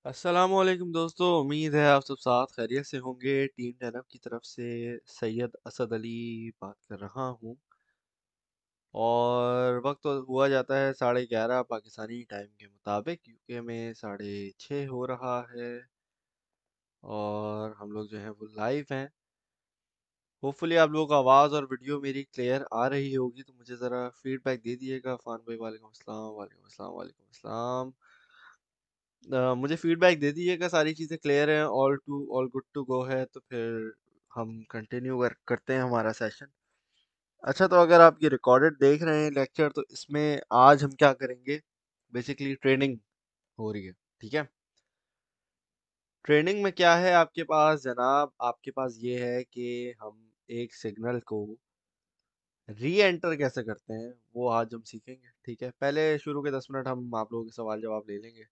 अस्सलामुअलैकुम दोस्तों, उम्मीद है आप सब साथ खैरियत से होंगे। टीम टैनअप की तरफ से सैयद असद अली बात कर रहा हूँ। और वक्त तो हुआ जाता है 11:30 पाकिस्तानी टाइम के मुताबिक, यूके में 6:30 हो रहा है। और हम लोग जो हैं वो लाइव हैं। होपफुली आप लोगों को आवाज़ और वीडियो मेरी क्लियर आ रही होगी, तो मुझे ज़रा फीडबैक दे दिएगा। फ़ान भाई वालेकुम अस्सलाम, वालेकुम अस्सलाम, वालेकुम अस्सलाम। मुझे फीडबैक दे दीजिएगा सारी चीज़ें क्लियर हैं, ऑल गुड टू गो है, तो फिर हम कंटिन्यू करते हैं हमारा सेशन। अच्छा, तो अगर आप ये रिकॉर्डेड देख रहे हैं लेक्चर, तो इसमें आज हम क्या करेंगे? बेसिकली ट्रेनिंग हो रही है। ठीक है। ट्रेनिंग में क्या है आपके पास जनाब? आपके पास ये है कि हम एक सिग्नल को री एंटर कैसे करते हैं, वो आज हम सीखेंगे। ठीक है, पहले शुरू के 10 मिनट हम आप लोगों के सवाल जवाब ले लेंगे।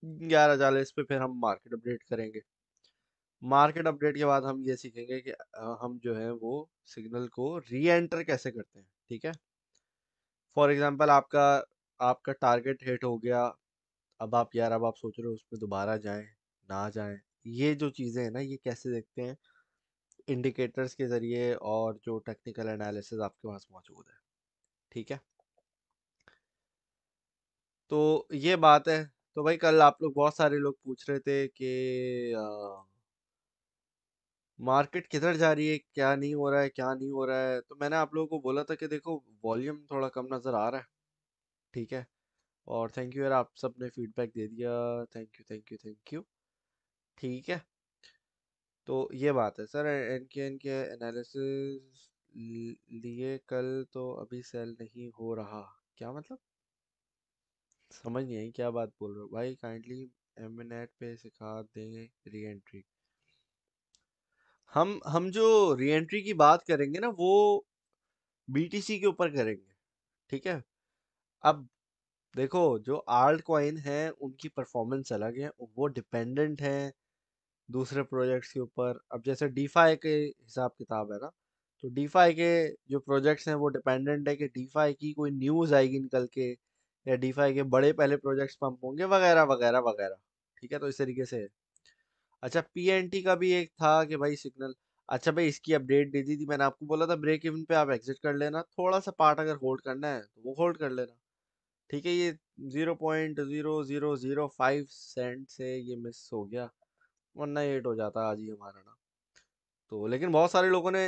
11:40 पे फिर हम मार्केट अपडेट करेंगे। मार्केट अपडेट के बाद हम ये सीखेंगे कि हम जो है वो सिग्नल को री एंटर कैसे करते हैं। ठीक है। फॉर एग्जांपल आपका आपका टारगेट हिट हो गया। अब आप सोच रहे हो उस पर दोबारा जाएं ना जाएं। ये जो चीज़ें हैं ना, ये कैसे देखते हैं? इंडिकेटर्स के ज़रिए और जो टेक्निकल एनालिसिस आपके पास मौजूद है। ठीक है। तो ये बात है। तो भाई, कल आप लोग बहुत सारे लोग पूछ रहे थे कि मार्केट किधर जा रही है, क्या नहीं हो रहा है, क्या नहीं हो रहा है। तो मैंने आप लोगों को बोला था कि देखो, वॉल्यूम थोड़ा कम नज़र आ रहा है। ठीक है। और थैंक यू यार, आप सब ने फीडबैक दे दिया। Thank you, thank you, thank you. ठीक है। तो ये बात है सर। एन के एनालिसिस लिए कल, तो अभी सेल नहीं हो रहा। क्या मतलब? समझ नहीं आई क्या बात बोल रहे हो भाई। काइंडली एमनेट पे सिखा दें री एंट्री। हम जो री एंट्री की बात करेंगे ना, वो बीटीसी के ऊपर करेंगे। ठीक है। अब देखो, जो आल्ट कॉइन है उनकी परफॉर्मेंस अलग है, वो डिपेंडेंट है दूसरे प्रोजेक्ट्स के ऊपर। अब जैसे डीफाई के हिसाब किताब है ना, तो डीफाई के जो प्रोजेक्ट्स हैं वो डिपेंडेंट है कि डीफाई की कोई न्यूज़ आएगी निकल के, या डीफाई के बड़े पहले प्रोजेक्ट्स पंप होंगे, वगैरह वगैरह वगैरह। ठीक है, तो इस तरीके से है। अच्छा, पीएनटी का भी एक था कि भाई सिग्नल। अच्छा भाई, इसकी अपडेट दे दी थी। मैंने आपको बोला था ब्रेक इवन पे आप एग्जिट कर लेना, थोड़ा सा पार्ट अगर होल्ड करना है तो वो होल्ड कर लेना। ठीक है। ये 0.0005 से ये मिस हो गया, वरना ये हिट हो जाता आज ही हमारा ना। तो लेकिन बहुत सारे लोगों ने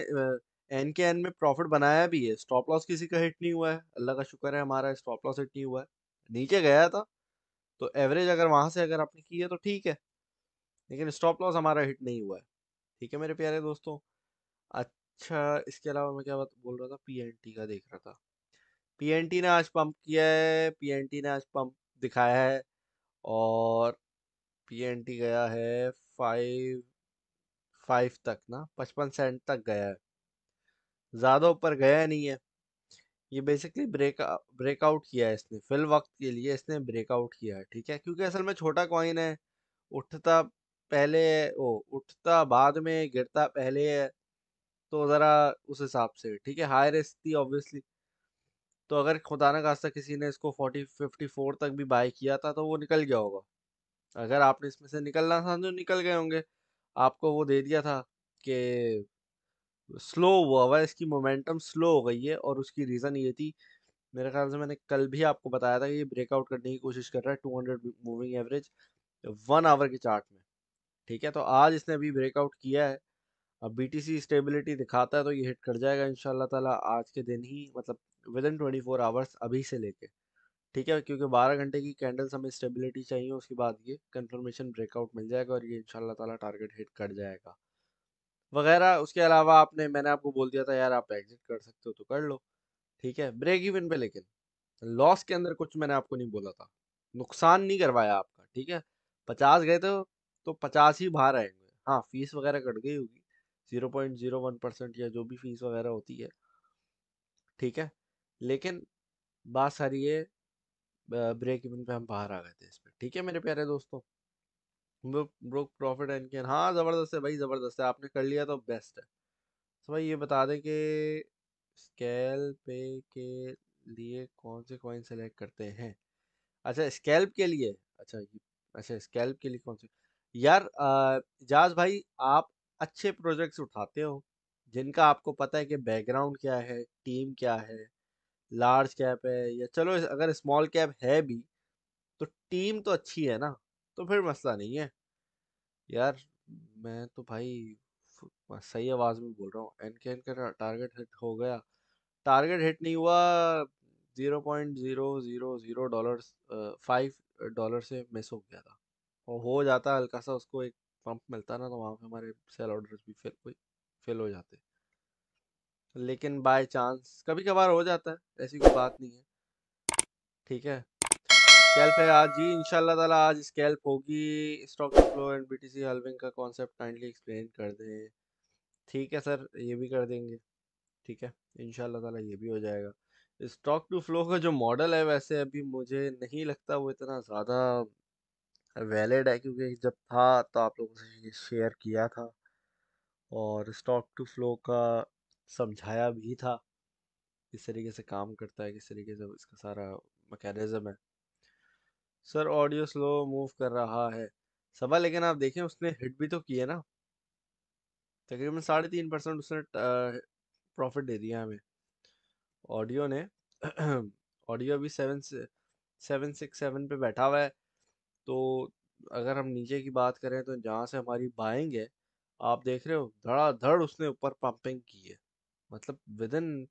एन के एन में प्रॉफिट बनाया भी है। स्टॉप लॉस किसी का हिट नहीं हुआ है, अल्लाह का शुक्र है, हमारा स्टॉप लॉस हिट नहीं हुआ है। नीचे गया था, तो एवरेज अगर वहां से अगर आपने की है तो ठीक है, लेकिन स्टॉप लॉस हमारा हिट नहीं हुआ है। ठीक है मेरे प्यारे दोस्तों। अच्छा, इसके अलावा मैं क्या बात बोल रहा था? पीएनटी का देख रहा था। पीएनटी ने आज पंप किया है, पीएनटी ने आज पंप दिखाया है। और पीएनटी गया है 5 तक ना, 55 सेंट तक गया है। ज़्यादा ऊपर गया नहीं है। ये बेसिकली ब्रेकआउट किया है इसने, फिल वक्त के लिए इसने ब्रेकआउट किया है। ठीक है, क्योंकि असल में छोटा कॉइन है। उठता पहले, ओ उठता बाद में, गिरता पहले है। तो ज़रा उस हिसाब से ठीक है, हाई रिस्क थी ऑब्वियसली। तो अगर खुदा ना खास्ता किसी ने इसको 54 तक भी बाय किया था, तो वो निकल गया होगा। अगर आपने इसमें से निकलना था तो निकल गए होंगे। आपको वो दे दिया था कि स्लो हुआ हुआ है, इसकी मोमेंटम स्लो हो गई है, और उसकी रीज़न ये थी, मेरे ख्याल से मैंने कल भी आपको बताया था कि ये ब्रेकआउट करने की कोशिश कर रहा है 200 मूविंग एवरेज 1 आवर के चार्ट में। ठीक है, तो आज इसने अभी ब्रेकआउट किया है। अब बीटीसी स्टेबिलिटी दिखाता है तो ये हिट कर जाएगा इंशाल्लाह ताला आज के दिन ही, मतलब विद इन 24 आवर्स अभी से लेके। ठीक है, क्योंकि 12 घंटे की कैंडल्स हमें स्टेबिलिटी चाहिए, उसके बाद ये कंफर्मेशन ब्रेकआउट मिल जाएगा और ये इंशाल्लाह ताला टारगेट हिट कर जाएगा वगैरह। उसके अलावा मैंने आपको बोल दिया था यार, आप एग्जिट कर सकते हो तो कर लो। ठीक है, ब्रेक इवन पे। लेकिन लॉस के अंदर कुछ मैंने आपको नहीं बोला था, नुकसान नहीं करवाया आपका। ठीक है, 50 गए तो 50 ही बाहर आएंगे। हाँ, फीस वगैरह कट गई होगी, 0.01% या जो भी फीस वगैरह होती है। ठीक है, लेकिन बात सारी ये, ब्रेक इवन पे हम बाहर आ गए थे इसमें। ठीक है मेरे प्यारे दोस्तों। ब्रोक प्रॉफिट एंड गेन, हाँ ज़बरदस्त है भाई, ज़बरदस्त है। आपने कर लिया तो बेस्ट है। तो भाई ये बता दें कि स्केल पे के लिए कौन से कॉइन सेलेक्ट करते हैं? अच्छा, स्कैल्प के लिए। अच्छा, अच्छा, स्कैल्प के लिए कौन सी? यार जाज भाई, आप अच्छे प्रोजेक्ट्स उठाते हो जिनका आपको पता है कि बैकग्राउंड क्या है, टीम क्या है, लार्ज कैप है या चलो अगर स्मॉल कैप है भी, तो टीम तो अच्छी है ना, तो फिर मसला नहीं है यार। मैं तो भाई सही आवाज में बोल रहा हूँ, एनकेन का टारगेट हिट हो गया। टारगेट हिट नहीं हुआ, 0.000 डॉलर, $5 से मिस हो गया था। और हो जाता हल्का सा उसको एक पंप मिलता ना, तो वहाँ पे हमारे सेल ऑर्डर्स भी फिल हो जाते। लेकिन बाय चांस कभी कभार हो जाता है, ऐसी कोई बात नहीं है। ठीक है, स्कैल्प है आज जी, इंशाल्लाह ताला आज स्कैल्प होगी। Stock to flow and BTC halving का कॉन्सेप्ट काइंडली एक्सप्लेन कर दें। ठीक है सर, ये भी कर देंगे। ठीक है, इंशाल्लाह ताला ये भी हो जाएगा। स्टॉक टू फ्लो का जो मॉडल है, वैसे अभी मुझे नहीं लगता वो इतना ज़्यादा वैलिड है, क्योंकि जब था तो आप लोगों से ये शेयर किया था और स्टॉक टू फ्लो का समझाया भी था किस तरीके से काम करता है, किस तरीके से इसका सारा मैकेनिज्म है। सर ऑडियो स्लो मूव कर रहा है सबा, लेकिन आप देखें उसने हिट भी तो किए ना। तकरीबन 3.5% उसने प्रॉफिट दे दिया हमें ऑडियो ने। ऑडियो अभी 767 पे बैठा हुआ है। तो अगर हम नीचे की बात करें तो जहाँ से हमारी बाइंग है, आप देख रहे हो धड़ाधड़ उसने ऊपर पंपिंग की है। मतलब विद इन,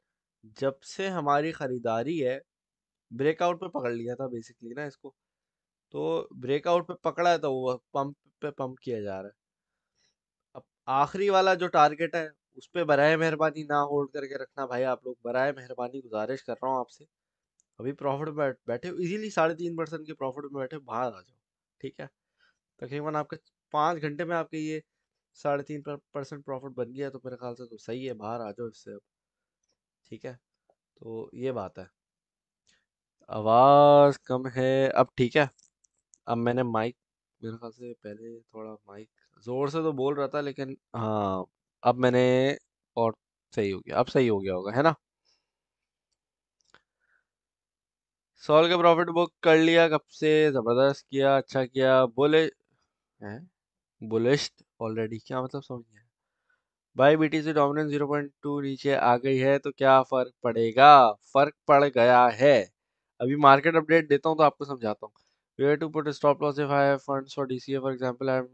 जब से हमारी खरीदारी है, ब्रेकआउट पे पकड़ लिया था बेसिकली ना इसको। तो ब्रेकआउट पे पकड़ा है तो वो पंप पे पंप किया जा रहा है। अब आखिरी वाला जो टारगेट है, उस पे बराए मेहरबानी ना होल्ड करके रखना भाई, आप लोग बराए मेहरबानी गुजारिश कर रहा हूँ आपसे। अभी प्रॉफिट में बैठे हो, इजीली 3.5% के प्रॉफिट में बैठे हो, बाहर आ जाओ। ठीक है, तकरीबन आपके 5 घंटे में आपके ये 3.5% प्रॉफिट बन गया, तो मेरे ख्याल से तो सही है, बाहर आ जाओ इससे अब। ठीक है, तो ये बात है। आवाज कम है, अब ठीक है। अब मैंने माइक, मेरे ख्याल से पहले थोड़ा माइक जोर से तो बोल रहा था, लेकिन हाँ, अब मैंने, और सही हो गया, अब सही हो गया होगा, है ना। सॉल का प्रॉफिट बुक कर लिया कब से, जबरदस्त किया, अच्छा किया। बोले हैं बुलिश ऑलरेडी, क्या मतलब समझ गया। भाई बीटीसी डोमिनेंस 0.2 नीचे आ गई है तो क्या फर्क पड़ेगा? फर्क पड़ गया है। अभी मार्केट अपडेट देता हूँ तो आपको समझाता हूँ। Where to put stop loss if I have funds for DCA for example. I am,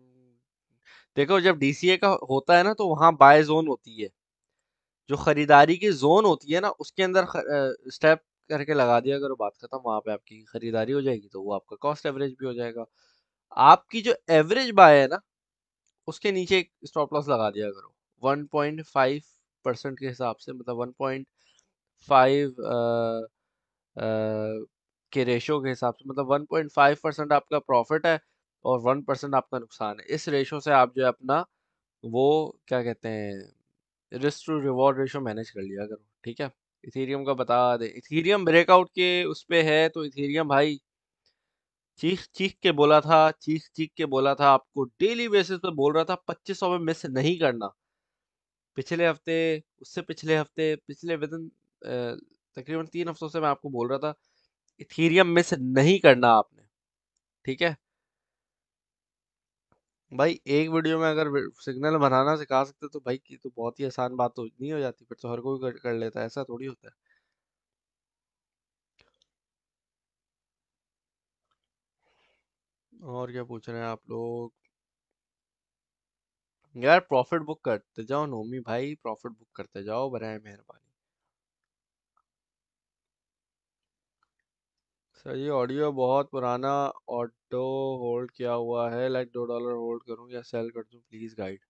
देखो जब डीसीए का होता है ना, तो वहां बाय जोन होती है। जो खरीदारी की जोन होती है ना, उसके अंदर स्टेप करके लगा दिया करो, बात खत्म। वहां पे आपकी खरीदारी हो जाएगी, तो वो आपका कॉस्ट एवरेज भी हो जाएगा। आपकी जो एवरेज बाय है ना, उसके नीचे एक स्टॉप लॉस लगा दिया करो 1.5% के हिसाब से, मतलब 1.5 के रेशो के हिसाब से, मतलब 1.5% आपका प्रॉफिट है और 1% आपका नुकसान है। इस रेशो से आप जो है अपना वो क्या कहते हैं, risk to reward ratio manage कर लिया करो। ठीक है, इथेरियम का बता दे, इथेरियम ब्रेकआउट के उस पे है, तो इथेरियम भाई चीख चीख के बोला था, चीख चीख के बोला था आपको, डेली बेसिस पे बोल रहा था 2500 में मिस नहीं करना। पिछले हफ्ते, उससे पिछले हफ्ते, पिछले विदिन तकरीबन 3 हफ्तों से मैं आपको बोल रहा था इथीरियम मिस नहीं करना आपने। ठीक है भाई, एक वीडियो में अगर सिग्नल बनाना सिखा सकते तो भाई की तो बहुत ही आसान बात तो नहीं हो जाती, फिर तो हर कोई कर लेता है, ऐसा थोड़ी होता है। और क्या पूछ रहे हैं आप लोग? यार प्रॉफिट बुक करते जाओ नोमी भाई, प्रॉफिट बुक करते जाओ, बराए मेहरबानी। सर ये ऑडियो बहुत पुराना, ऑटो होल्ड किया हुआ है, लाइक $2 होल्ड करूं या सेल कर दूं, प्लीज गाइड।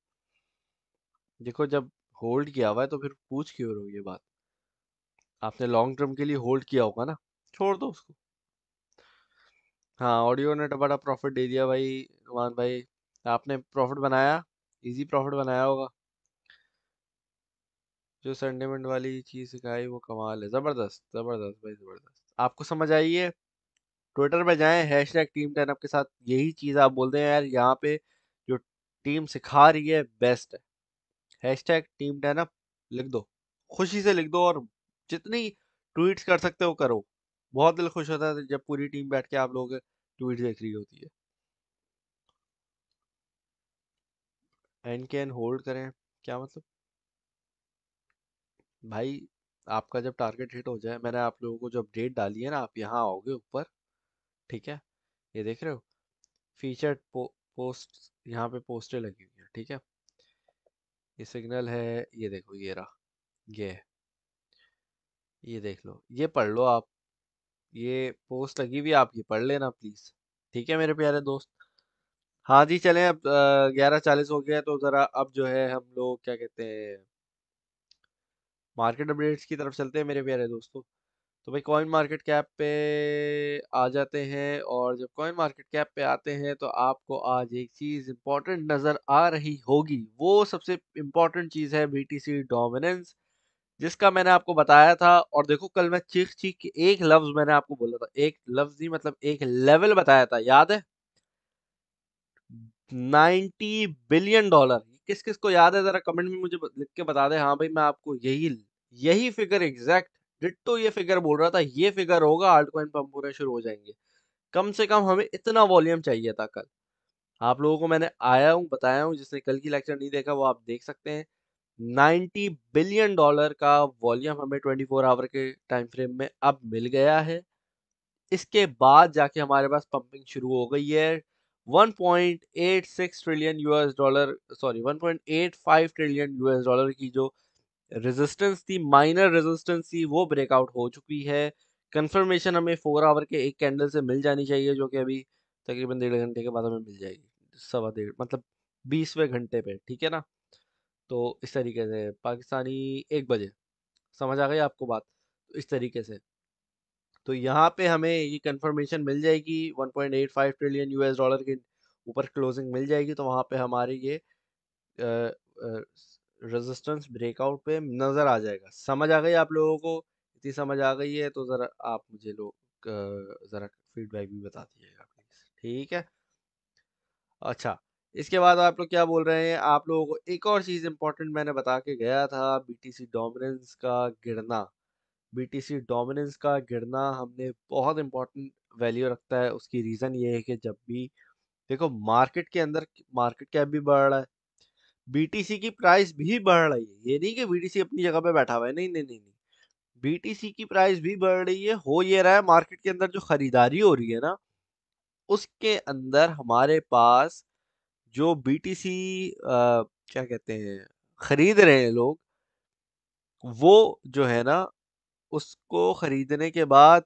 देखो जब होल्ड किया हुआ है तो फिर पूछ क्यों रहे हो ये बात? आपने लॉन्ग टर्म के लिए होल्ड किया होगा ना, छोड़ दो उसको। हाँ, ऑडियो ने तो बड़ा प्रॉफिट दे दिया भाई, नुमान भाई। आपने प्रॉफिट बनाया, इजी प्रॉफिट बनाया होगा। जो सेंटिमेंट वाली चीज सिखाई वो कमाल है, जबरदस्त जबरदस्त भाई, जबरदस्त। आपको समझ आई है? ट्विटर पे जाएं, हैशटैग टीम 10 के साथ यही चीज आप बोलते हैं यार, यहाँ पे जो टीम सिखा रही है बेस्ट है। हैशटैग टीम 10 लिख दो, खुशी से लिख दो, और जितनी ट्वीट्स कर सकते हो करो। बहुत दिल खुश होता है जब पूरी टीम बैठ के आप लोग ट्वीट देख रही होती है। एंड कैन होल्ड करें, क्या मतलब? भाई आपका जब टारगेट हिट हो जाए, मैंने आप लोगों को जो अपडेट डाली है ना, आप यहाँ आओगे ऊपर, ठीक है, ये देख रहे हो फीचर्ड पोस्ट, यहाँ पे पोस्टें लगी हुई है, ठीक है, ये सिग्नल है, ये देखो ये रहा, ये है, ये देख लो, ये पढ़ लो आप, ये पोस्ट लगी हुई है, आप ये पढ़ लेना प्लीज, ठीक है मेरे प्यारे दोस्त। हाँ जी, चलें अब 11:40 हो गया है, तो ज़रा अब जो है हम लोग क्या कहते हैं, मार्केट अपडेट्स की तरफ चलते हैं मेरे प्यारे दोस्तों। तो भाई कॉइन मार्केट कैप पे आ जाते हैं, और जब कॉइन मार्केट कैप पे आते हैं तो आपको आज एक चीज़ इंपॉर्टेंट नज़र आ रही होगी। वो सबसे इम्पोर्टेंट चीज़ है बीटीसी डोमिनेंस, जिसका मैंने आपको बताया था। और देखो कल मैं चीख चीख के एक लफ्ज मैंने आपको बोला था, एक लफ्ज नहीं मतलब एक लेवल बताया था, याद है? 90 बिलियन डॉलर। किस किस को याद है, जरा कमेंट में मुझे लिख के बता दे। हाँ भाई मैं आपको यही यही फिगर एग्जैक्ट डिट्टो ये फिगर बोल रहा था, ये फिगर होगा, आल्ट कॉइन पंप होने शुरू हो जाएंगे। कम से कम हमें इतना वॉल्यूम चाहिए था कल। आप लोगों को मैंने आया हूँ बताया हूँ, जिसने कल की लेक्चर नहीं देखा वो आप देख सकते हैं। 90 बिलियन डॉलर का वॉल्यूम हमें 24 आवर के टाइम फ्रेम में अब मिल गया है। इसके बाद जाके हमारे पास पंपिंग शुरू हो गई है। 1.86 trillion US dollar, sorry 1.85 trillion US dollar की जो रेजिस्टेंस थी, माइनर रेजिस्टेंस थी, वो ब्रेकआउट हो चुकी है। कंफर्मेशन हमें 4 आवर के एक कैंडल से मिल जानी चाहिए, जो कि अभी तकरीबन 1.5 घंटे के बाद हमें मिल जाएगी, सवा डेढ़ मतलब 20वें घंटे पे, ठीक है ना। तो इस तरीके से पाकिस्तानी 1 बजे, समझ आ गई आपको बात? तो इस तरीके से तो यहाँ पे हमें ये कंफर्मेशन मिल जाएगी, 1.85 ट्रिलियन यूएस डॉलर के ऊपर क्लोजिंग मिल जाएगी, तो वहाँ पे हमारे ये रेजिस्टेंस ब्रेकआउट पे नज़र आ जाएगा। समझ आ गई आप लोगों को? इतनी समझ आ गई है तो ज़रा आप मुझे लोग ज़रा फीडबैक भी बता दीजिएगा प्लीज़, ठीक है? अच्छा, इसके बाद आप लोग क्या बोल रहे हैं, आप लोगों को एक और चीज़ इंपॉर्टेंट मैंने बता के गया था, बीटीसी डोमिनेंस का गिरना। बीटीसी डोमिनेंस का गिरना हमने बहुत इंपॉर्टेंट वैल्यू रखता है। उसकी रीज़न ये है कि जब भी देखो मार्केट के अंदर मार्केट कैप भी बढ़ रहा है, बीटीसी की प्राइस भी बढ़ रही है, ये नहीं कि बीटीसी अपनी जगह पे बैठा हुआ है, नहीं नहीं नहीं नहीं, बीटीसी की प्राइस भी बढ़ रही है। हो ये रहा है मार्केट के अंदर जो खरीदारी हो रही है ना, उसके अंदर हमारे पास जो बीटीसी क्या कहते हैं, खरीद रहे हैं लोग, वो जो है ना, उसको खरीदने के बाद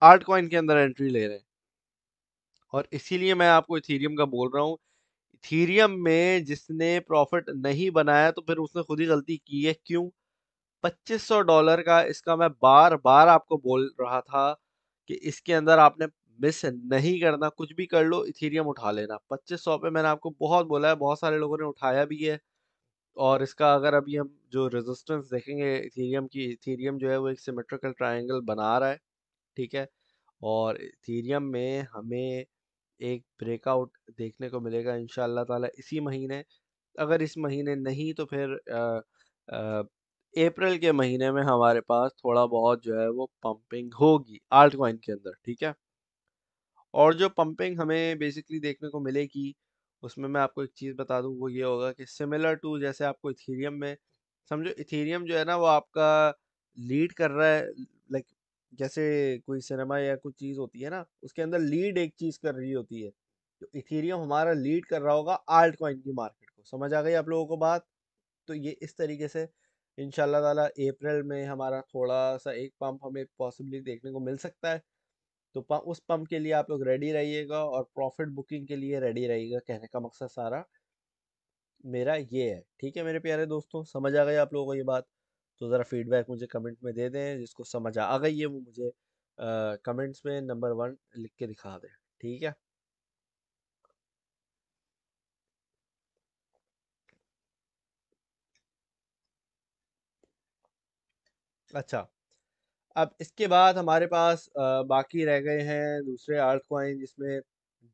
आर्ट कॉइन के अंदर एंट्री ले रहे हैं। और इसीलिए मैं आपको इथीरियम का बोल रहा हूँ, इथीरियम में जिसने प्रॉफिट नहीं बनाया तो फिर उसने खुद ही गलती की है। क्यों? $2500 का इसका मैं बार बार आपको बोल रहा था कि इसके अंदर आपने मिस नहीं करना, कुछ भी कर लो इथीरियम उठा लेना। 2500 पे मैंने आपको बहुत बोला है, बहुत सारे लोगों ने उठाया भी है। और इसका अगर अभी हम जो रेजिस्टेंस देखेंगे इथीरियम की, इथीरियम जो है वो एक सिमेट्रिकल ट्रायंगल बना रहा है, ठीक है। और इथीरियम में हमें एक ब्रेकआउट देखने को मिलेगा इंशाल्लाह ताला इसी महीने। अगर इस महीने नहीं तो फिर अप्रैल के महीने में हमारे पास थोड़ा बहुत जो है वो पंपिंग होगी आल्ट कॉइन के अंदर, ठीक है। और जो पंपिंग हमें बेसिकली देखने को मिलेगी, उसमें मैं आपको एक चीज़ बता दूं, वो ये होगा कि सिमिलर टू जैसे आपको इथेरियम में, समझो इथेरियम जो है ना वो आपका लीड कर रहा है, लाइक जैसे कोई सिनेमा या कुछ चीज़ होती है ना, उसके अंदर लीड एक चीज़ कर रही होती है, तो इथेरियम हमारा लीड कर रहा होगा आल्ट कॉइन की मार्केट को। समझ आ गई आप लोगों को बात? तो ये इस तरीके से इंशाल्लाह ताला अप्रैल में हमारा थोड़ा सा एक पंप हमें पॉसिबली देखने को मिल सकता है। तो उस पंप के लिए आप लोग रेडी रहिएगा, और प्रॉफिट बुकिंग के लिए रेडी रहिएगा। कहने का मकसद सारा मेरा ये है, ठीक है मेरे प्यारे दोस्तों? समझ आ गई आप लोगों को ये बात? तो ज़रा फीडबैक मुझे कमेंट में दे दें, जिसको समझ आ गई है वो मुझे कमेंट्स में नंबर 1 लिख के दिखा दें, ठीक है। अच्छा, अब इसके बाद हमारे पास बाकी रह गए हैं दूसरे आल्ट कॉइन, जिसमें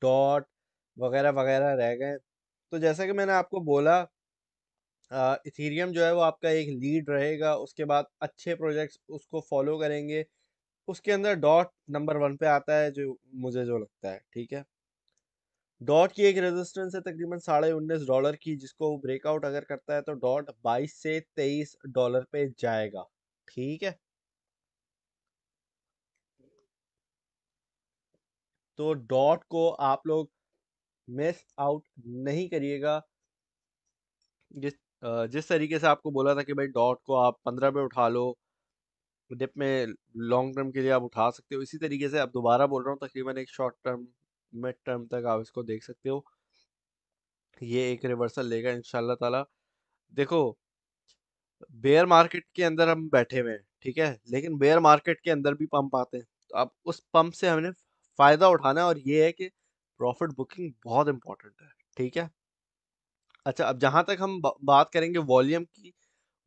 डॉट वगैरह वगैरह रह गए। तो जैसा कि मैंने आपको बोला, इथेरियम जो है वो आपका एक लीड रहेगा, उसके बाद अच्छे प्रोजेक्ट्स उसको फॉलो करेंगे। उसके अंदर डॉट नंबर 1 पे आता है, जो मुझे जो लगता है, ठीक है। डॉट की एक रेजिस्टेंस है तकरीबन $19.5 की, जिसको ब्रेकआउट अगर करता है तो डॉट 22 से $23 पे जाएगा। ठीक है, तो डॉट को आप लोग मिस आउट नहीं करिएगा। जिस तरीके से आपको बोला था कि भाई डॉट को आप 15 पे उठा लो, डिप में लॉन्ग टर्म के लिए आप उठा सकते हो, इसी तरीके से अब दोबारा बोल रहा हूँ, तकरीबन एक शॉर्ट टर्म मिड टर्म तक आप इसको देख सकते हो। ये एक रिवर्सल लेगा इंशाल्लाह ताला। देखो, बेयर मार्केट के अंदर हम बैठे हुए हैं, ठीक है, लेकिन बेयर मार्केट के अंदर भी पंप आते हैं, तो अब उस पंप से हमने फायदा उठाना है, और ये है कि प्रॉफिट बुकिंग बहुत इंपॉर्टेंट है। ठीक है, अच्छा, अब जहां तक हम बात करेंगे वॉल्यूम की,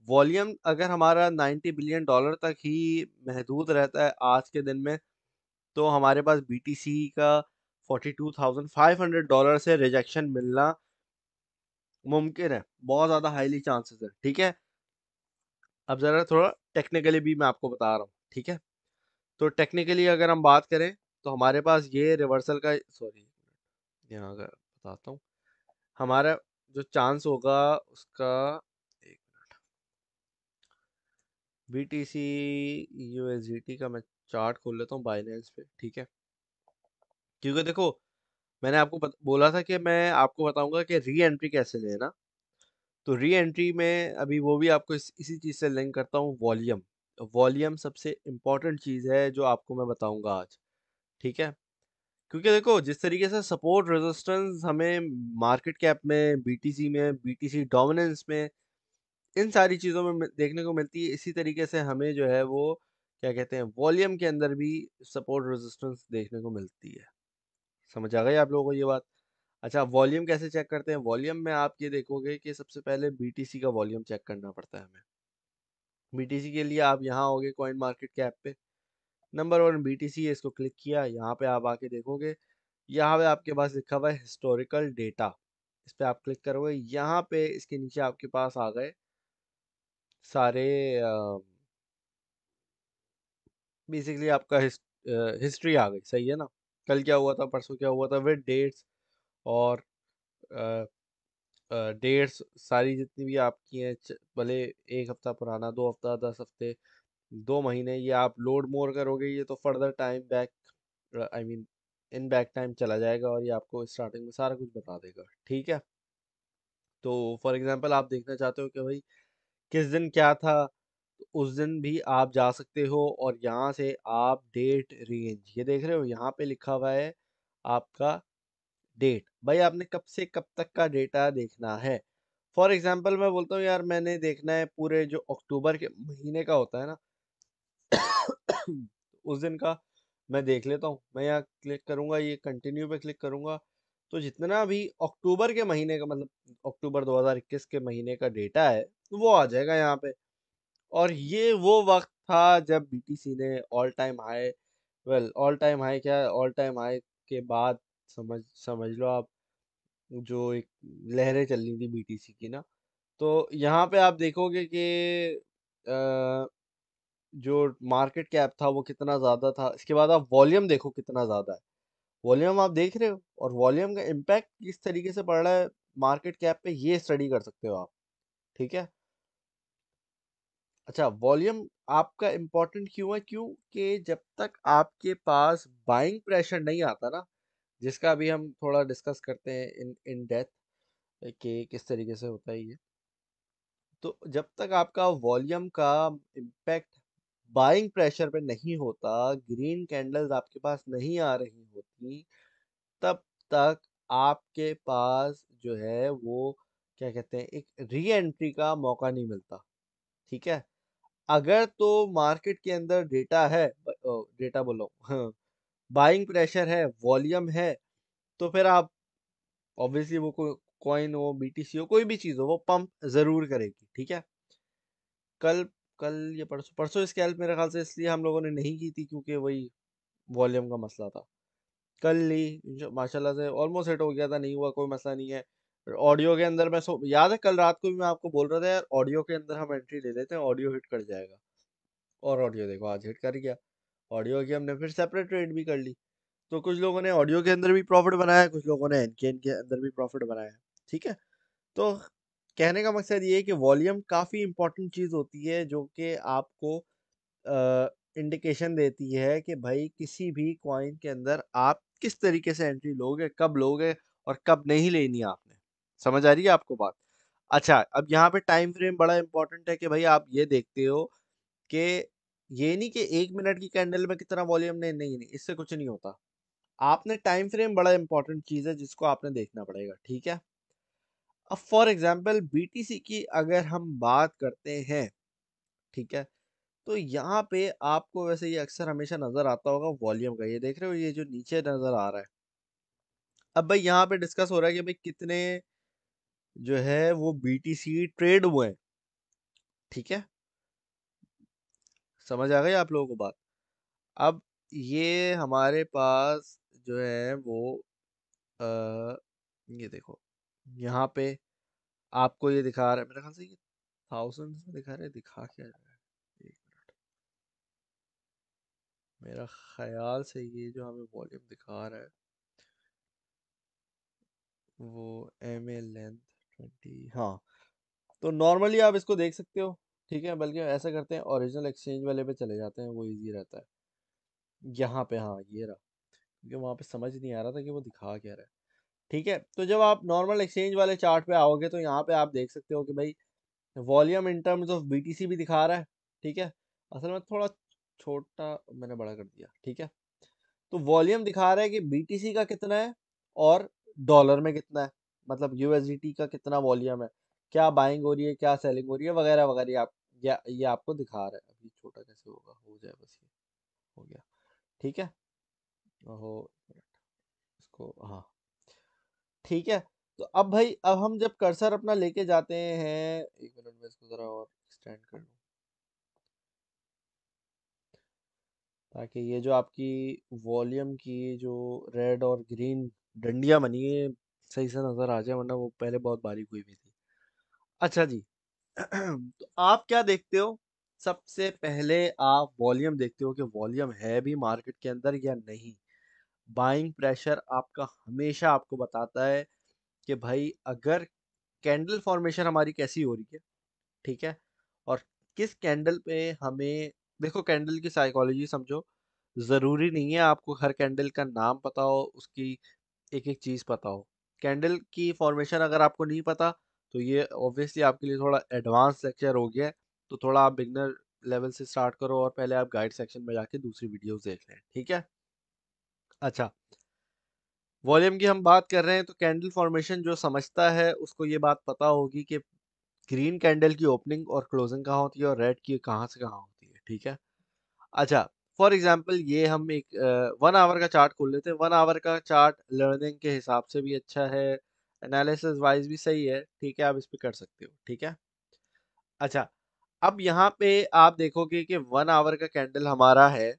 वॉल्यूम अगर हमारा $90 बिलियन तक ही महदूद रहता है आज के दिन में, तो हमारे पास बीटीसी का $42,500 से रिजेक्शन मिलना मुमकिन है, बहुत ज़्यादा हाईली चांसेस है। ठीक है, अब ज़रा थोड़ा टेक्निकली भी मैं आपको बता रहा हूँ। ठीक है, तो टेक्निकली अगर हम बात करें, तो हमारे पास ये रिवर्सल का, सॉरी, यहाँ का बताता हूँ, हमारा जो चांस होगा उसका, एक बीटीसी यूएसडीटी का मैं चार्ट खोल लेता हूँ बाइनेंस पे। ठीक है, क्योंकि देखो, मैंने आपको बोला था कि मैं आपको बताऊंगा कि री एंट्री कैसे लेना। तो री एंट्री में अभी वो भी आपको इसी चीज़ से लिंक करता हूँ, वॉल्यूम। वॉल्यूम सबसे इम्पोर्टेंट चीज़ है जो आपको मैं बताऊंगा आज। ठीक है, क्योंकि देखो, जिस तरीके से सपोर्ट रेजिस्टेंस हमें मार्केट कैप में, बीटीसी में, बीटीसी डोमिनेंस में, इन सारी चीज़ों में देखने को मिलती है, इसी तरीके से हमें जो है वो क्या कहते हैं, वॉल्यूम के अंदर भी सपोर्ट रेजिस्टेंस देखने को मिलती है। समझ आ गई आप लोगों को ये बात? अच्छा, वॉल्यूम कैसे चेक करते हैं? वॉल्यूम में आप ये देखोगे कि सबसे पहले बीटीसी का वॉल्यूम चेक करना पड़ता है हमें। बीटीसी के लिए आप यहाँ होगे कॉइन मार्केट कैप पे, नंबर 1 बीटीसी है, इसको क्लिक किया, यहाँ पे आप आके देखोगे, यहाँ पे आपके पास लिखा हुआ है हिस्टोरिकल डेटा। इस पे आप क्लिक करोगे, यहाँ पे इसके नीचे आपके पास आ गए सारे, बेसिकली आपका हिस्ट्री आ गई, सही है ना? कल क्या हुआ था, परसों क्या हुआ था, विद डेट्स, और डेट्स सारी जितनी भी आपकी हैं, भले 1 हफ्ता पुराना, 2 हफ्ता, 10 हफ्ते, 2 महीने, ये आप लोड मोर करोगे, ये तो further time back, I mean in back time चला जाएगा, और ये आपको स्टार्टिंग में सारा कुछ बता देगा। ठीक है, तो फॉर एग्जांपल आप देखना चाहते हो कि भाई किस दिन क्या था, तो उस दिन भी आप जा सकते हो, और यहाँ से आप डेट रेंज, ये देख रहे हो यहाँ पे लिखा हुआ है आपका डेट, भाई आपने कब से कब तक का डेटा देखना है। फॉर एग्जांपल मैं बोलता हूँ यार, मैंने देखना है पूरे जो अक्टूबर के महीने का होता है ना, उस दिन का मैं देख लेता हूँ। मैं यहाँ क्लिक करूंगा, ये कंटिन्यू पे क्लिक करूंगा, तो जितना भी अक्टूबर के महीने का, मतलब अक्टूबर 2021 के महीने का डेटा है, वो आ जाएगा यहाँ पे। और ये वो वक्त था जब बीटीसी ने all time high, well all time high क्या, ऑल टाइम हाई के बाद समझ समझ लो आप, जो एक लहरें चल रही थी बीटीसी की ना, तो यहाँ पे आप देखोगे कि अ, जो मार्केट कैप था वो कितना ज़्यादा था, इसके बाद आप वॉल्यूम देखो कितना ज़्यादा है। वॉल्यूम आप देख रहे हो, और वॉल्यूम का इम्पैक्ट किस तरीके से पड़ रहा है मार्केट कैप पे, ये स्टडी कर सकते हो आप। ठीक है, अच्छा, वॉल्यूम आपका इम्पोर्टेंट क्यों है? क्योंकि जब तक आपके पास बाइंग प्रेशर नहीं आता ना, जिसका अभी हम थोड़ा डिस्कस करते हैं इन इन डेप्थ कि किस तरीके से होता है ये, तो जब तक आपका वॉल्यूम का इम्पैक्ट बाइंग प्रेशर पे नहीं होता, ग्रीन कैंडल्स आपके पास नहीं आ रही होती, तब तक आपके पास जो है वो क्या कहते हैं, एक री एंट्री का मौका नहीं मिलता। ठीक है, अगर तो मार्केट के अंदर डेटा है, डेटा बोलो, हाँ, बाइंग प्रेशर है, वॉल्यूम है, तो फिर आप ऑब्वियसली वो कॉइन हो, बीटीसी हो, कोई भी चीज़ हो, वो पंप जरूर करेगी। ठीक है, कल कल या परसों परसों स्कैल्प मेरे ख्याल से इसलिए हम लोगों ने नहीं की थी, क्योंकि वही वॉल्यूम का मसला था। कल ली, माशाल्लाह से ऑलमोस्ट हिट हो गया था, नहीं हुआ कोई मसला नहीं है। ऑडियो के अंदर मैं याद है कल रात को भी मैं आपको बोल रहा था यार, ऑडियो के अंदर हम एंट्री ले लेते हैं, ऑडियो हिट कर जाएगा, और ऑडियो देखो आज हिट कर गया। ऑडियो की हमने फिर सेपरेट ट्रेड भी कर ली। तो कुछ लोगों ने ऑडियो के अंदर भी प्रॉफिट बनाया, कुछ लोगों ने एनकेन के अंदर भी प्रॉफिट बनाया। ठीक है, तो कहने का मकसद ये है कि वॉल्यूम काफ़ी इंपॉर्टेंट चीज़ होती है, जो कि आपको इंडिकेशन देती है कि भाई किसी भी कॉइन के अंदर आप किस तरीके से एंट्री लोगे, कब लोगे और कब नहीं लेनी है आपने। समझ आ रही है आपको बात? अच्छा, अब यहाँ पे टाइम फ्रेम बड़ा इंपॉर्टेंट है कि भाई आप ये देखते हो कि ये नहीं कि 1 मिनट की कैंडल में कितना वॉल्यूम, नहीं नहीं नहीं, इससे कुछ नहीं होता। आपने टाइम फ्रेम बड़ा इंपॉर्टेंट चीज़ है जिसको आपने देखना पड़ेगा। ठीक है, अब फॉर एग्जांपल बीटीसी की अगर हम बात करते हैं, ठीक है, तो यहाँ पे आपको वैसे ये अक्सर हमेशा नजर आता होगा वॉल्यूम का, ये देख रहे हो ये जो नीचे नजर आ रहा है। अब भाई यहाँ पे डिस्कस हो रहा है कि भाई कितने जो है वो बीटीसी ट्रेड हुए हैं। ठीक है, समझ आ गई आप लोगों को बात? अब ये हमारे पास जो है वो आ, ये देखो, यहाँ पे आपको ये दिखा रहा है, मेरे ख्याल से ये थाउजेंड्स में दिखा रहा है, दिखा क्या रहा है, एक मिनट, मेरा ख्याल से ये जो हमें वॉल्यूम दिखा रहा है वो एम ए लेंथ 20, हाँ। तो नॉर्मली आप इसको देख सकते हो। ठीक है, बल्कि ऐसा करते हैं ओरिजिनल एक्सचेंज वाले पे चले जाते हैं, वो इजी रहता है। यहाँ पे हाँ ये रहा, क्योंकि वहाँ पे समझ नहीं आ रहा था कि वो दिखा क्या रहा है। ठीक है, तो जब आप नॉर्मल एक्सचेंज वाले चार्ट पे आओगे तो यहाँ पे आप देख सकते हो कि भाई volume in terms of BTC भी दिखा रहा है। ठीक है, असल में थोड़ा छोटा मैंने बड़ा कर दिया। ठीक है, तो वॉल्यूम दिखा रहा है कि बीटीसी का कितना है और डॉलर में कितना है, मतलब यूएसडीटी का कितना वॉल्यूम है, क्या बाइंग हो रही है, क्या सेलिंग हो रही है, वगैरह वगैरह। आप ये आपको दिखा रहा है। अभी छोटा कैसे होगा, हो जाए बस, ये हो गया। ठीक है, हो इसको, हाँ। ठीक है, तो अब भाई अब हम जब कर्सर अपना लेके जाते हैं, एक मिनट में इसको जरा और एक्सटेंड कर लूँ, ताकि ये जो आपकी वॉल्यूम की जो रेड और ग्रीन डंडियां बनी है सही से नजर आ जाए, वरना वो पहले बहुत बारीक हुई भी थी। अच्छा जी। तो आप क्या देखते हो? सबसे पहले आप वॉल्यूम देखते हो कि वॉल्यूम है भी मार्केट के अंदर या नहीं। बाइंग प्रेशर आपका हमेशा आपको बताता है कि भाई अगर कैंडल फॉर्मेशन हमारी कैसी हो रही है, ठीक है, और किस कैंडल पे हमें, देखो कैंडल की साइकोलॉजी समझो। ज़रूरी नहीं है आपको हर कैंडल का नाम पता हो, उसकी एक एक चीज़ पता हो। कैंडल की फॉर्मेशन अगर आपको नहीं पता तो ये ऑब्वियसली आपके लिए थोड़ा एडवांस लेक्चर हो गया है। तो थोड़ा आप बिगनर लेवल से स्टार्ट करो और पहले आप गाइड सेक्शन में जाके दूसरी वीडियोस देख लें। ठीक है, अच्छा, वॉल्यूम की हम बात कर रहे हैं तो कैंडल फॉर्मेशन जो समझता है उसको ये बात पता होगी कि ग्रीन कैंडल की ओपनिंग और क्लोजिंग कहाँ होती है और रेड की कहाँ से कहाँ होती है। ठीक है, अच्छा, फॉर एग्जांपल ये हम एक 1 आवर का चार्ट खोल लेते हैं। 1 आवर का चार्ट लर्निंग के हिसाब से भी अच्छा है, एनालिसिस वाइज भी सही है। ठीक है, आप इस पे कर सकते हो। ठीक है, अच्छा, अब यहाँ पे आप देखोगे कि 1 आवर का कैंडल हमारा है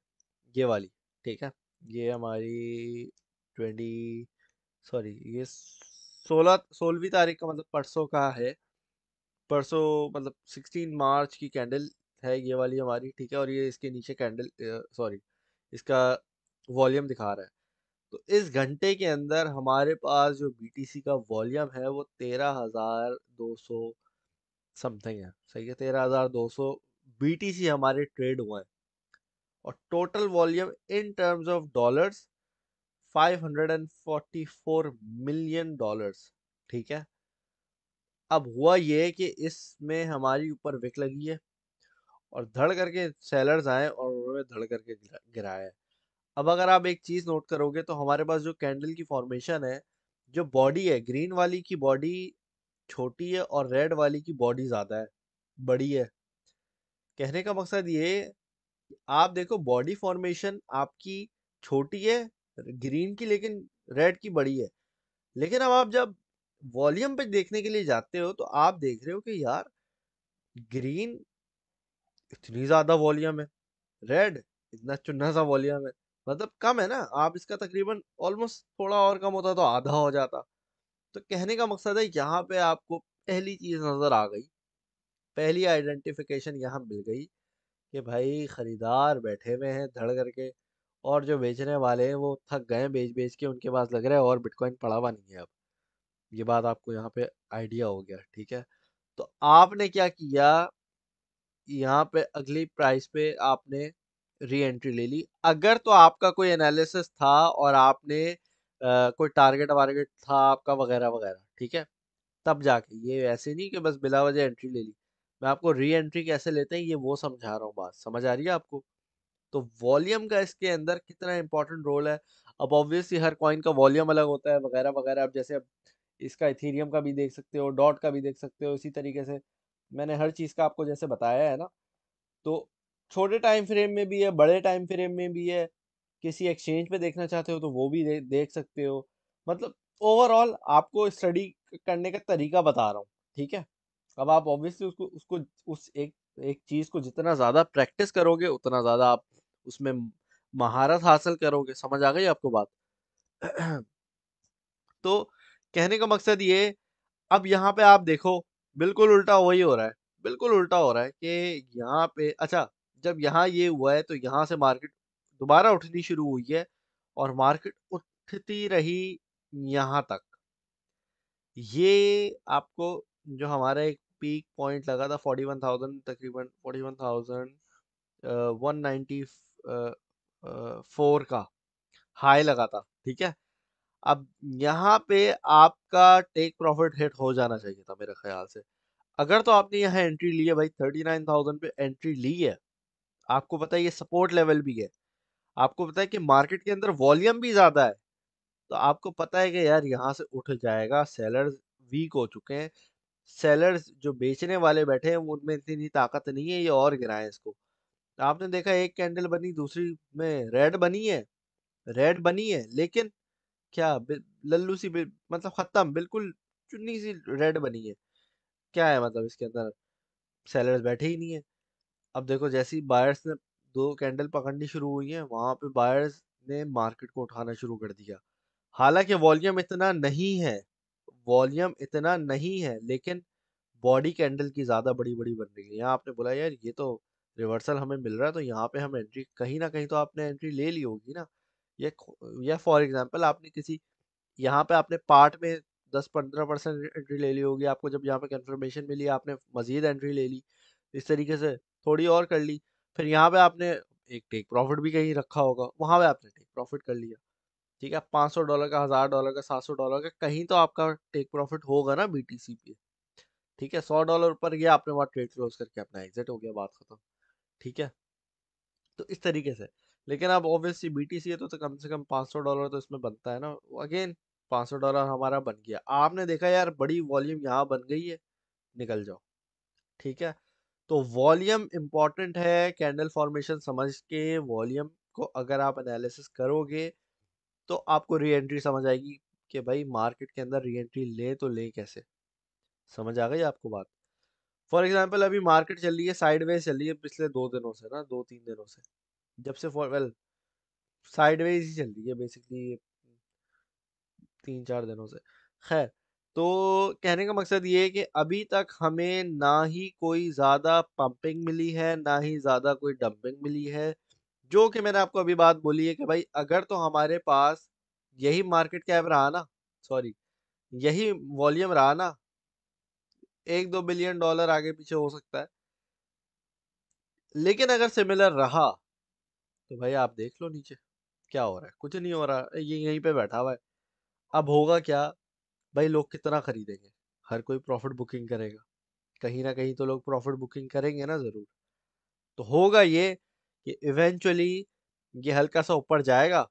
ये वाली। ठीक है, ये हमारी 20, सॉरी ये 16वीं तारीख का, मतलब परसों का है। परसों मतलब 16 मार्च की कैंडल है ये वाली हमारी। ठीक है, और ये इसके नीचे कैंडल, सॉरी, इसका वॉल्यूम दिखा रहा है। तो इस घंटे के अंदर हमारे पास जो बीटीसी का वॉल्यूम है वो 13,200 समथिंग है। सही है, 13,200 बीटीसी हमारे ट्रेड हुए हैं। और total volume in terms of dollars 544 million dollars. ठीक है, अब हुआ ये कि इसमें हमारी ऊपर विक लगी है और धड़ करके सेलर्स आए और उन्होंने धड़ करके गिराया है। अब अगर आप एक चीज नोट करोगे तो हमारे पास जो कैंडल की फॉर्मेशन है, जो बॉडी है, ग्रीन वाली की बॉडी छोटी है और रेड वाली की बॉडी ज्यादा है, बड़ी है। कहने का मकसद ये, आप देखो बॉडी फॉर्मेशन आपकी छोटी है ग्रीन की, लेकिन रेड की बड़ी है। लेकिन अब आप जब वॉल्यूम पे देखने के लिए जाते हो तो आप देख रहे हो कि यार ग्रीन इतनी ज्यादा वॉल्यूम है, रेड इतना चुन्ना सा वॉल्यूम है, मतलब कम है ना। आप इसका तकरीबन ऑलमोस्ट, थोड़ा और कम होता तो आधा हो जाता। तो कहने का मकसद है यहाँ पे आपको पहली चीज नजर आ गई, पहली आइडेंटिफिकेशन यहाँ मिल गई कि भाई खरीदार बैठे हुए हैं धड़ करके और जो बेचने वाले हैं वो थक गए हैं बेच बेच के, उनके पास लग रहा है और बिटकॉइन पड़ा हुआ नहीं है अब। ये बात आपको यहाँ पे आइडिया हो गया, ठीक है। तो आपने क्या किया, यहाँ पे अगली प्राइस पे आपने री एंट्री ले ली। अगर तो आपका कोई एनालिसिस था और आपने कोई टारगेट वारगेट था आपका वगैरह वगैरह, ठीक है, तब जाके, ये ऐसे नहीं कि बस बिला वजह एंट्री ले ली। मैं आपको री एंट्री कैसे लेते हैं ये वो समझा रहा हूँ, बात समझ आ रही है आपको। तो वॉल्यूम का इसके अंदर कितना इंपॉर्टेंट रोल है। अब ऑब्वियसली हर कॉइन का वॉल्यूम अलग होता है वगैरह वगैरह। अब जैसे अब इसका इथीरियम का भी देख सकते हो, डॉट का भी देख सकते हो, इसी तरीके से मैंने हर चीज़ का आपको जैसे बताया है ना। तो छोटे टाइम फ्रेम में भी है, बड़े टाइम फ्रेम में भी है। किसी एक्सचेंज पे देखना चाहते हो तो वो भी देख सकते हो। मतलब ओवरऑल आपको स्टडी करने का तरीका बता रहा हूँ, ठीक है। अब आप ऑब्वियसली उसको उसको उस एक एक चीज को जितना ज्यादा प्रैक्टिस करोगे उतना ज्यादा आप उसमें महारत हासिल करोगे। समझ आ गई आपको बात? तो कहने का मकसद ये, अब यहाँ पे आप देखो, बिल्कुल उल्टा वही हो रहा है। बिल्कुल उल्टा हो रहा है कि यहाँ पे, अच्छा, जब यहाँ ये हुआ है तो यहाँ से मार्केट दोबारा उठनी शुरू हुई है और मार्केट उठती रही यहाँ तक। ये आपको जो हमारा एक पीक पॉइंट लगा था 41,000, तकरीबन 41,194 का हाई लगा था, ठीक है। अब यहाँ पे आपका टेक प्रॉफिट हिट हो जाना चाहिए था मेरे ख्याल से। अगर तो आपने यहाँ एंट्री ली है भाई, 39,000 पे एंट्री ली है, आपको पता है ये सपोर्ट लेवल भी है, आपको पता है कि मार्केट के अंदर वॉल्यूम भी ज्यादा है, तो आपको पता है कि यार यहाँ से उठ जाएगा। सेलर्स वीक हो चुके हैं, सेलर्स जो बेचने वाले बैठे हैं उनमें इतनी ताकत नहीं है ये और गिराएं इसको। आपने देखा एक कैंडल बनी, दूसरी में रेड बनी है, रेड बनी है, लेकिन क्या लल्लू सी मतलब खत्म, बिल्कुल चुन्नी सी रेड बनी है। क्या है मतलब इसके अंदर, सेलर्स बैठे ही नहीं है। अब देखो जैसे ही बायर्स ने दो कैंडल पकड़नी शुरू हुई है, वहां पे बायर्स ने मार्केट को उठाना शुरू कर दिया। हालांकि वॉल्यूम इतना नहीं है, वॉल्यूम इतना नहीं है, लेकिन बॉडी कैंडल की ज्यादा बड़ी बड़ी बन रही है। यहाँ आपने बोला यार ये तो रिवर्सल हमें मिल रहा है, तो यहाँ पे हम एंट्री, कहीं ना कहीं तो आपने एंट्री ले ली होगी ना। ये या फॉर एग्जांपल आपने किसी, यहाँ पे आपने पार्ट में 10-15% एंट्री ले ली होगी, आपको जब यहाँ पे कंफर्मेशन मिली आपने मजीद एंट्री ले ली, इस तरीके से थोड़ी और कर ली। फिर यहाँ पे आपने एक टेक प्रॉफिट भी कहीं रखा होगा, वहां पे आपने टेक प्रॉफिट कर लिया, ठीक है। $500 का, $1,000 का, $700 का, कहीं तो आपका टेक प्रॉफिट होगा ना बीटीसी पे, ठीक है। $100 ऊपर गया, आपने वहां ट्रेड क्लोज करके अपना एग्जिट हो गया, बात खत्म, ठीक है। तो इस तरीके से। लेकिन अब ऑब्वियसली बीटीसी है तो कम से कम $500 तो इसमें बनता है ना। अगेन $500 हमारा बन गया, आपने देखा यार बड़ी वॉल्यूम यहाँ बन गई है, निकल जाओ, ठीक है। तो वॉल्यूम इंपॉर्टेंट है, कैंडल फॉर्मेशन समझ के वॉल्यूम को अगर आप एनालिसिस करोगे तो आपको री एंट्री समझ आएगी कि भाई मार्केट के अंदर री एंट्री ले तो ले कैसे। समझ आ गई आपको बात? फॉर एग्जाम्पल अभी मार्केट चल रही है साइडवेज, चल रही है पिछले 2 दिनों से ना, 2-3 दिनों से, जब से फॉर वेल साइडवेज ही चल रही है बेसिकली 3-4 दिनों से। खैर, तो कहने का मकसद ये है कि अभी तक हमें ना ही कोई ज्यादा पंपिंग मिली है, ना ही ज्यादा कोई डंपिंग मिली है। जो कि मैंने आपको अभी बात बोली है कि भाई अगर तो हमारे पास यही मार्केट कैप रहा ना, सॉरी, यही वॉल्यूम रहा ना, 1-2 बिलियन डॉलर आगे पीछे हो सकता है। लेकिन अगर सिमिलर रहा तो भाई आप देख लो नीचे क्या हो रहा है, कुछ नहीं हो रहा, ये यहीं पे बैठा हुआ है। अब होगा क्या, भाई लोग कितना खरीदेंगे, हर कोई प्रॉफिट बुकिंग करेगा, कहीं ना कहीं तो लोग प्रॉफिट बुकिंग करेंगे ना जरूर। तो होगा ये कि इवेंचुअली ये हल्का सा ऊपर जाएगा।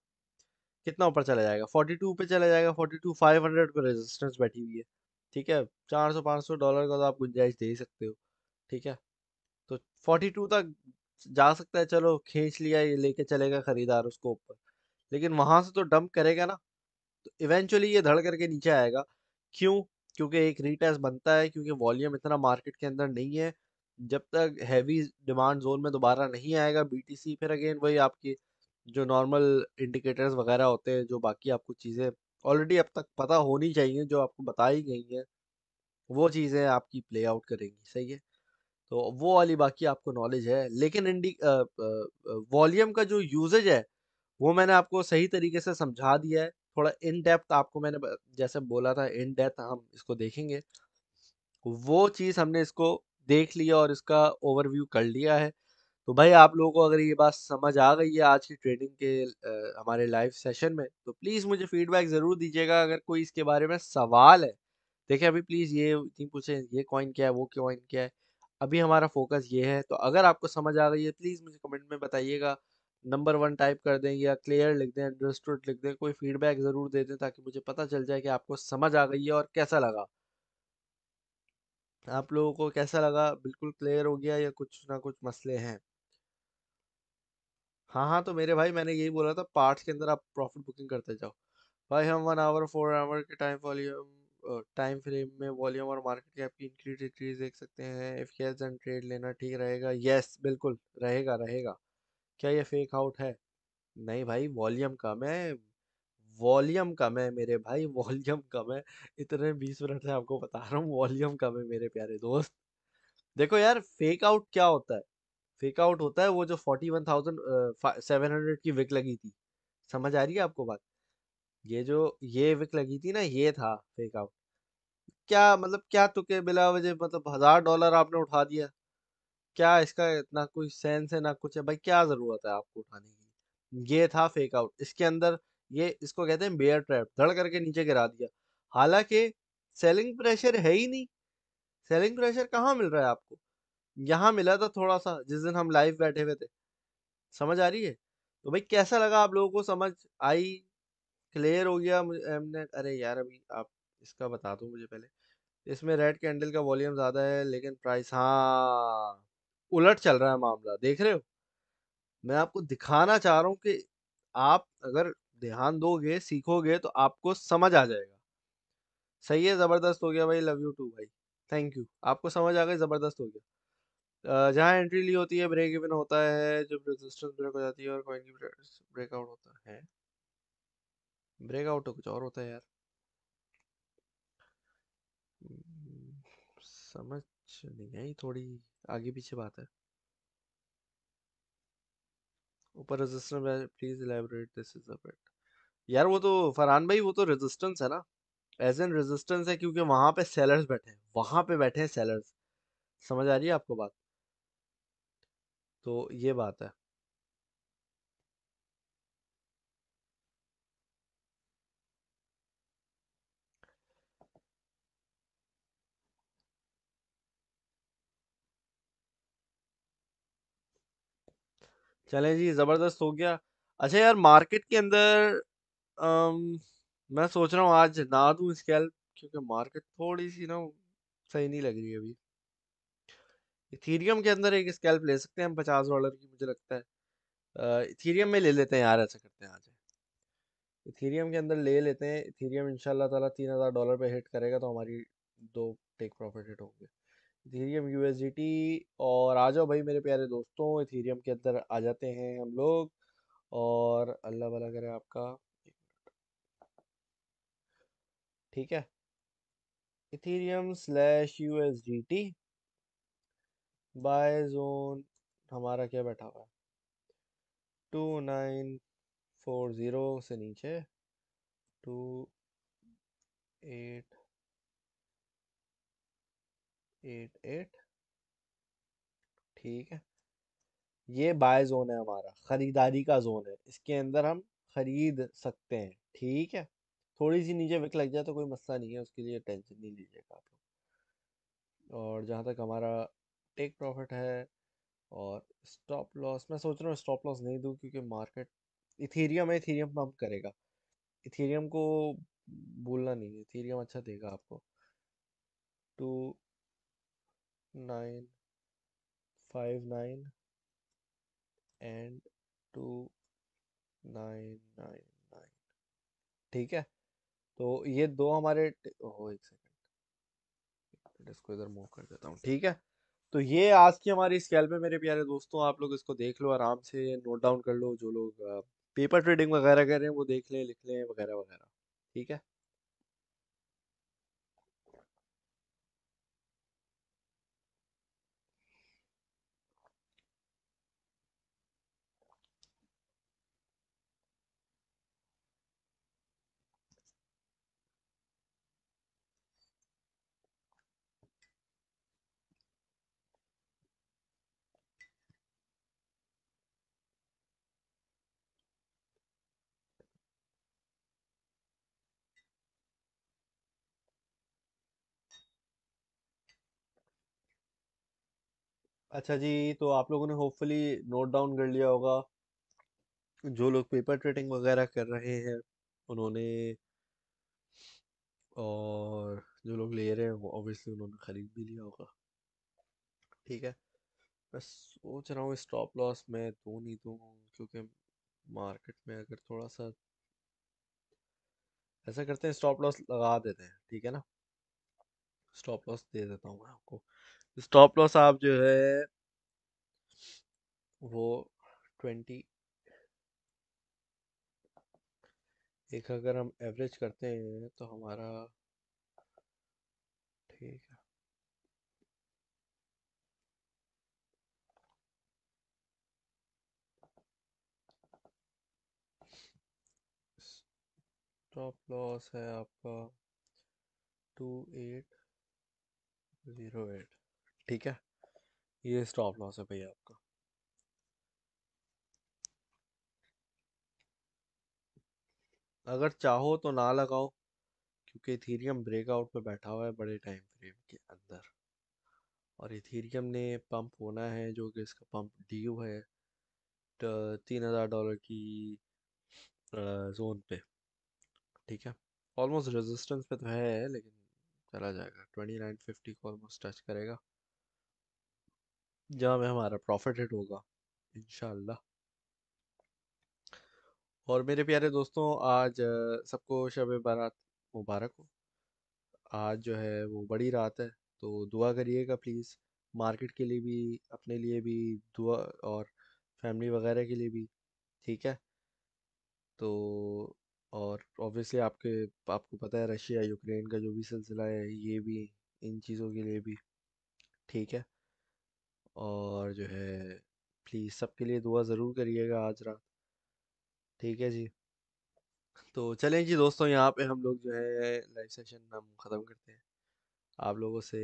कितना ऊपर चला जाएगा, 42 पे चला जाएगा, 42,500 पे रेजिस्टेंस बैठी हुई है, ठीक है। $400-500 का तो आप गुंजाइश दे ही सकते हो, ठीक है। तो 42 तक जा सकता है, चलो खींच लिया, ये लेके चलेगा खरीदार उसको ऊपर। लेकिन वहां से तो डंप करेगा ना, तो इवेंचुअली ये धड़ करके नीचे आएगा। क्यों? क्योंकि एक रीटेस्ट बनता है, क्योंकि वॉल्यूम इतना मार्केट के अंदर नहीं है। जब तक हैवी डिमांड जोन में दोबारा नहीं आएगा बीटीसी, फिर अगेन वही आपकी जो नॉर्मल इंडिकेटर्स वगैरह होते हैं, जो बाकी आपको चीज़ें ऑलरेडी अब तक पता होनी चाहिए, जो आपको बताई गई हैं, वो चीज़ें आपकी प्ले आउट करेंगी, सही है। तो वो वाली बाकी आपको नॉलेज है। लेकिन इंडी वॉल्यूम का जो यूजेज है वो मैंने आपको सही तरीके से समझा दिया है। थोड़ा इन डेप्थ आपको मैंने जैसे बोला था, इन डेप्थ हम इसको देखेंगे। वो चीज़ हमने इसको देख लिया और इसका ओवरव्यू कर लिया है। तो भाई आप लोगों को अगर ये बात समझ आ गई है आज की ट्रेडिंग के हमारे लाइव सेशन में, तो प्लीज़ मुझे फीडबैक ज़रूर दीजिएगा। अगर कोई इसके बारे में सवाल है, देखिए अभी प्लीज़ ये नहीं पूछे ये कॉइन क्या है, वो कॉइन क्या है। अभी हमारा फोकस ये है। तो अगर आपको समझ आ गई है, प्लीज़ मुझे कमेंट में बताइएगा। नंबर वन टाइप कर दें या क्लियर लिख दें, अंडरस्टूड लिख दें, कोई फीडबैक ज़रूर दे दें ताकि मुझे पता चल जाए कि आपको समझ आ गई है और कैसा लगा। आप लोगों को कैसा लगा, बिल्कुल क्लियर हो गया या कुछ ना कुछ मसले हैं? हाँ हाँ, तो मेरे भाई मैंने यही बोला था, पार्ट्स के अंदर आप प्रॉफिट बुकिंग करते जाओ। भाई हम 1 आवर 4 आवर के टाइम फ्रेम में वॉल्यूम और मार्केट कैप की इंक्रीज डिक्रीज देख सकते हैं। इफ यस देन ट्रेड लेना ठीक रहेगा। यस बिल्कुल रहेगा रहेगा। क्या ये फेक आउट है? नहीं भाई, वॉल्यूम कम है। वॉल्यूम कम है मेरे भाई, वॉल्यूम कम है। इतने 20 मिनट से आपको बता रहा हूँ, वॉल्यूम कम है मेरे प्यारे दोस्त। देखो यार, फेक आउट क्या होता है? फेक आउट होता है वो जो 41,700 की विक लगी थी। समझ आ रही है आपको बात? ये जो ये विक लगी थी ना, ये था फेक आउट। क्या मतलब, क्या तुके बिला वजह मतलब $1000 आपने उठा दिया? क्या इसका इतना कोई सेंस है ना कुछ है? भाई क्या जरूरत है आपको उठाने की? ये था फेक आउट। इसके अंदर ये इसको कहते हैं बेयर ट्रैप, धड़ करके नीचे गिरा दिया। हालांकि सेलिंग प्रेशर है ही नहीं। सेलिंग प्रेशर कहाँ मिल रहा है आपको? यहाँ मिला था थोड़ा सा जिस दिन हम लाइव बैठे हुए थे। समझ आ रही है? तो भाई कैसा लगा आप लोगों को? समझ आई? क्लियर हो गया मुझे एमनेट? अरे यार अभी आप इसका बता दो मुझे पहले। इसमें रेड कैंडल का वॉल्यूम ज्यादा है लेकिन प्राइस, हाँ, उलट चल रहा है मामला, देख रहे हो? मैं आपको दिखाना चाह रहा हूँ कि आप अगर ध्यान दोगे, सीखोगे, तो आपको समझ आ जाएगा। सही है, जबरदस्त हो गया भाई, लव यू टू भाई। Thank you. आपको समझ आ गई, जबरदस्त हो गया। जहाँ एंट्री ली होती है ब्रेक इवन होता है जब रेजिस्टेंस ब्रेक हो जाती है और कॉइन की ब्रेकआउट होता है। ब्रेकआउट तो कुछ और होता है यार। हम्म, समझ नहीं आई थोड़ी, आगे पीछे बात है। ऊपर resistance, please elaborate this is a bit. यार वो तो फरहान भाई, वो तो रेजिस्टेंस है ना। एज एन रेजिस्टेंस है क्योंकि वहां पे सेलर्स बैठे हैं, वहां पे बैठे हैं सेलर्स। समझ आ रही है आपको बात? तो ये बात है। चलें जी, जबरदस्त हो गया। अच्छा यार, मार्केट के अंदर अम, मैं सोच रहा हूँ आज ना दूं स्कैल्प, क्योंकि मार्केट थोड़ी सी ना सही नहीं लग रही है अभी। इथीरियम के अंदर एक स्कैल्प ले सकते हैं हम $50 की, मुझे लगता है। इथीरियम में ले लेते हैं यार, ऐसा करते हैं आज। इथीरियम के अंदर ले लेते हैं। इथीरियम इंशाल्लाह ताला $3000 पे हिट करेगा तो हमारी दो टेक प्रॉफिट हिट होंगे। Ethereum USDT. और आ जाओ भाई मेरे प्यारे दोस्तों, इथीरियम के अंदर आ जाते हैं हम लोग। और अल्लाह भला करे आपका। ठीक है। Ethereum slash USDT buy zone हमारा क्या बैठा हुआ है? 2940 से नीचे 2888। ठीक है। ये बाय जोन है, हमारा खरीदारी का जोन है, इसके अंदर हम खरीद सकते हैं। ठीक है। थोड़ी सी नीचे विक लग जाए तो कोई मसला नहीं है, उसके लिए टेंशन नहीं लीजिएगा आप लोग। और जहाँ तक हमारा टेक प्रॉफिट है और स्टॉप लॉस, मैं सोच रहा हूँ स्टॉप लॉस नहीं दूँ क्योंकि मार्केट इथीरियम है, इथीरियम पंप करेगा। इथीरियम को भूलना नहीं है, इथीरियम अच्छा देगा आपको। 2959 एंड 2999। ठीक है। तो ये दो हमारे ओहो एक सेकंड, इसको इधर मूव कर देता हूँ। ठीक है। तो ये आज की हमारी स्कैल्प है मेरे प्यारे दोस्तों। आप लोग इसको देख लो, आराम से नोट डाउन कर लो। जो लोग पेपर ट्रेडिंग वगैरह कर रहे हैं वो देख लें, लिख लें वगैरह वगैरह। ठीक है। अच्छा जी, तो आप लोगों ने होपफुली नोट डाउन कर लिया होगा, जो लोग पेपर ट्रेडिंग वगैरह कर रहे हैं उन्होंने, और जो लोग ले रहे हैं वो ऑब्वियसली उन्होंने खरीद भी लिया होगा। ठीक है, मैं सोच रहा हूँ स्टॉप लॉस मैं दूँ नहीं दूँ, क्योंकि मार्केट में अगर थोड़ा सा ऐसा करते हैं, स्टॉप लॉस लगा देते हैं, ठीक है ना। स्टॉप लॉस दे देता हूँ मैं आपको। स्टॉप लॉस आप जो है वो 20, एक अगर हम एवरेज करते हैं तो हमारा, ठीक है, स्टॉप लॉस है आपका 2808। ठीक है, ये स्टॉप लॉस है भैया आपका। अगर चाहो तो ना लगाओ, क्योंकि इथीरियम ब्रेकआउट पे बैठा हुआ है बड़े टाइम फ्रेम के अंदर, और इथीरियम ने पंप होना है, जो कि इसका पंप ड्यू है $3000 की जोन पे। ठीक है, ऑलमोस्ट रेजिस्टेंस पे तो है, लेकिन चला जाएगा, 2950 को ऑलमोस्ट टच करेगा, जहाँ में हमारा प्रॉफिट हिट होगा इंशाल्लाह। और मेरे प्यारे दोस्तों, आज सबको शब बारात मुबारक हो। आज जो है वो बड़ी रात है, तो दुआ करिएगा प्लीज़, मार्केट के लिए भी, अपने लिए भी दुआ, और फैमिली वगैरह के लिए भी। ठीक है, तो और ऑब्वियसली आपको पता है रशिया यूक्रेन का जो भी सिलसिला है, ये भी इन चीज़ों के लिए भी। ठीक है, और जो है प्लीज़ सबके लिए दुआ ज़रूर करिएगा आज रात। ठीक है जी, तो चलें जी दोस्तों, यहाँ पे हम लोग जो है लाइव सेशन हम ख़त्म करते हैं। आप लोगों से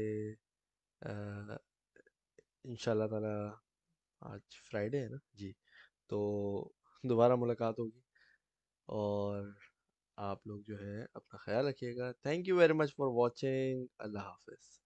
इंशाल्लाह ताला, आज फ्राइडे है ना जी, तो दोबारा मुलाकात होगी, और आप लोग जो है अपना ख्याल रखिएगा। Thank you very much for watching. अल्लाह हाफिज़।